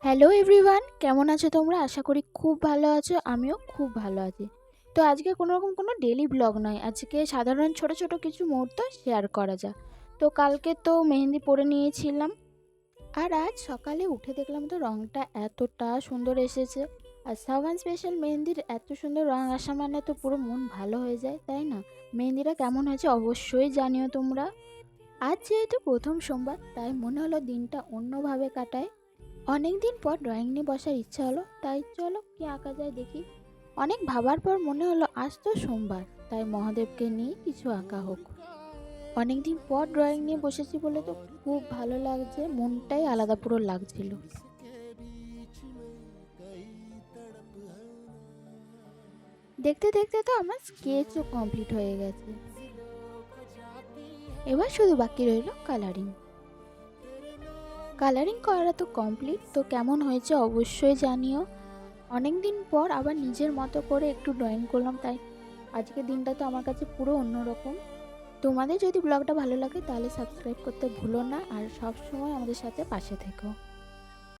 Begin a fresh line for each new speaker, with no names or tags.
Hello everyone, কেমন আছো তোমরা? আশা করি খুব ভালো আছো। আমিও খুব ভালো আছি। তো আজকে কোনোরকম কোনো ডেইলি ব্লগ নয়, আজকে সাধারণ ছোট ছোট কিছু মুহূর্ত শেয়ার করা যাক। তো কালকে তো মেহেন্দি পরে নিয়েছিলাম, আর আজ সকালে উঠে দেখলাম তো রঙটা এতটা সুন্দর এসেছে। আর সাবান স্পেশাল মেহেন্দির এত সুন্দর রঙ আসা মানে তো পুরো মন ভালো হয়ে যায়, তাই না? মেহেন্দিটা কেমন হয়েছে অবশ্যই জানিও তোমরা। আজ যেহেতু প্রথম সোমবার, তাই মনে হলো দিনটা অন্যভাবে কাটায়। অনেক দিন পর ড্রয়িং নিয়ে বসার ইচ্ছা হলো, তাই চলো কি আঁকা যায় দেখি। অনেক ভাবার পর মনে হলো আজ তো সোমবার, তাই মহাদেবকে নিয়ে কিছু আঁকা হোক। অনেক দিন পর ড্রয়িং নিয়ে বসেছি বলে তো খুব ভালো লাগছে, মনটাই আলাদা পুরো লাগছিল। দেখতে দেখতে তো আমার স্কেচও কমপ্লিট হয়ে গেছে। এবার শুধু বাকি রইল কালারিং। কালারিং করা তো কমপ্লিট, তো কেমন হয়েছে অবশ্যই জানিও। অনেক দিন পর আবার নিজের মতো করে একটু ড্রয়িং করলাম, তাই আজকের দিনটা তো আমার কাছে পুরো অন্যরকম। তোমাদের যদি ব্লগটা ভালো লাগে তাহলে সাবস্ক্রাইব করতে ভুলো না, আর সব সময় আমাদের সাথে পাশে থেকো।